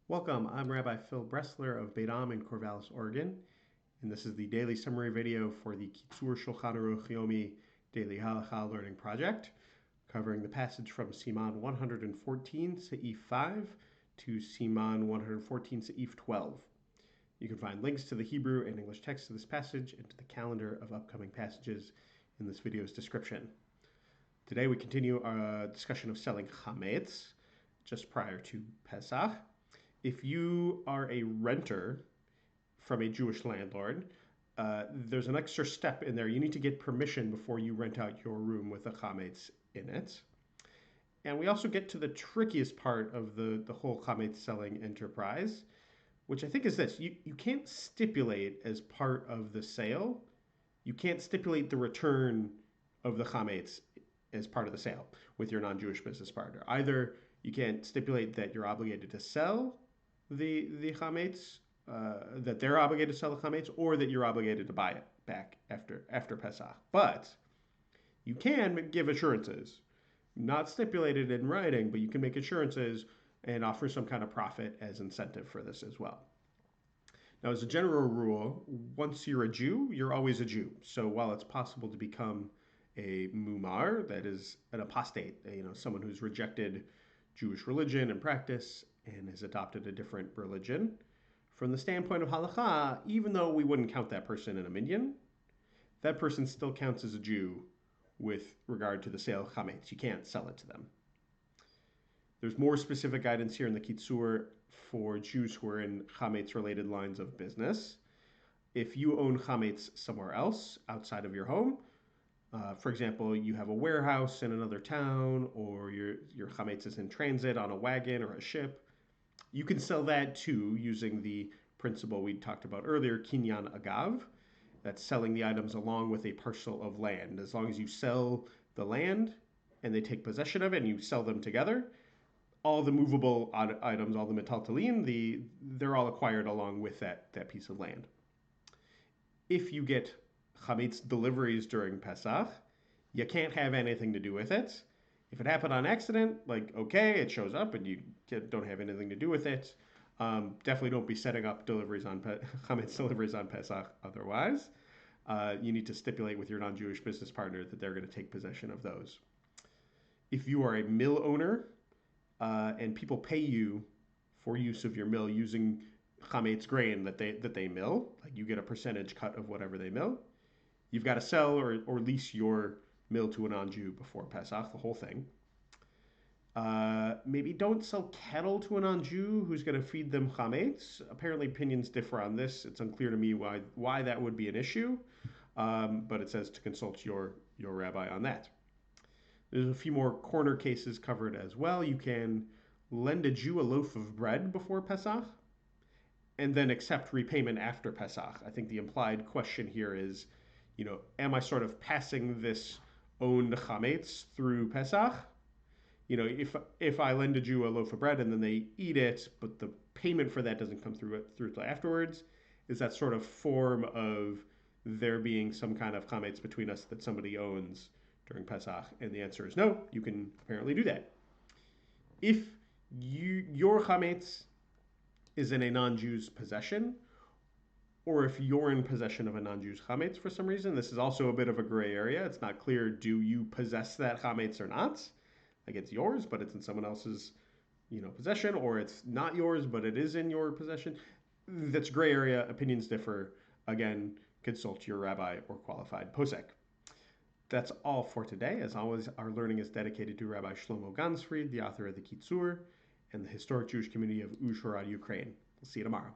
Welcome, I'm Rabbi Phil Bressler of Beit Am in Corvallis, Oregon, and this is the daily summary video for the Kitzur Shulchan Aruch Yomi Daily Halacha Learning Project, covering the passage from Siman 114, Seif 5, to Siman 114, Seif 12. You can find links to the Hebrew and English text of this passage and to the calendar of upcoming passages in this video's description. Today we continue our discussion of selling chametz just prior to Pesach. If you are a renter from a Jewish landlord, there's an extra step in there. You need to get permission before you rent out your room with a chametz in it. And we also get to the trickiest part of the whole chametz selling enterprise, which I think is this. You can't stipulate as part of the sale, you can't stipulate the return of the chametz as part of the sale with your non-Jewish business partner. Either you can't stipulate that you're obligated to sell the chametz, that they're obligated to sell the chametz, or that you're obligated to buy it back after Pesach. But you can give assurances, not stipulated in writing, but you can make assurances and offer some kind of profit as incentive for this as well. Now, as a general rule, once you're a Jew, you're always a Jew. So while it's possible to become a mumar, that is an apostate, someone who's rejected Jewish religion and practice and has adopted a different religion, from the standpoint of halakha, even though we wouldn't count that person in a minyan, that person still counts as a Jew with regard to the sale of chametz. You can't sell it to them. There's more specific guidance here in the Kitzur for Jews who are in chametz-related lines of business. If you own chametz somewhere else outside of your home, for example, you have a warehouse in another town, or your chametz is in transit on a wagon or a ship, you can sell that too using the principle we talked about earlier, kinyan agav. That's selling the items along with a parcel of land. As long as you sell the land and they take possession of it and you sell them together, all the movable items, all the metaltalin, they're all acquired along with that piece of land. If you get chametz deliveries during Pesach, you can't have anything to do with it. If it happened on accident, okay, it shows up and you don't have anything to do with it. Definitely don't be setting up deliveries on chametz deliveries on Pesach otherwise. You need to stipulate with your non-Jewish business partner that they're going to take possession of those. If you are a mill owner and people pay you for use of your mill using chametz grain that they mill, like you get a percentage cut of whatever they mill, you've got to sell or lease your mill to a non-Jew before Pesach, the whole thing. Maybe don't sell cattle to a non-Jew who's going to feed them chametz. Apparently opinions differ on this. It's unclear to me why that would be an issue, but it says to consult your rabbi on that. There's a few more corner cases covered as well. You can lend a Jew a loaf of bread before Pesach and then accept repayment after Pesach. I think the implied question here is, am I sort of passing this owned chametz through Pesach? If I lend a Jew a loaf of bread and then they eat it, but the payment for that doesn't come through till afterwards, is that sort of form of there being some kind of chametz between us that somebody owns during Pesach? And the answer is no, you can apparently do that. If your chametz is in a non-Jew's possession, or if you're in possession of a non-Jew's chametz for some reason, this is also a bit of a gray area. It's not clear, do you possess that chametz or not? Like it's yours, but it's in someone else's, possession, or it's not yours, but it is in your possession. That's gray area. Opinions differ. Again, consult your rabbi or qualified posek. That's all for today. As always, our learning is dedicated to Rabbi Shlomo Gansfried, the author of the Kitzur, and the historic Jewish community of Uzhhorod, Ukraine. We'll see you tomorrow.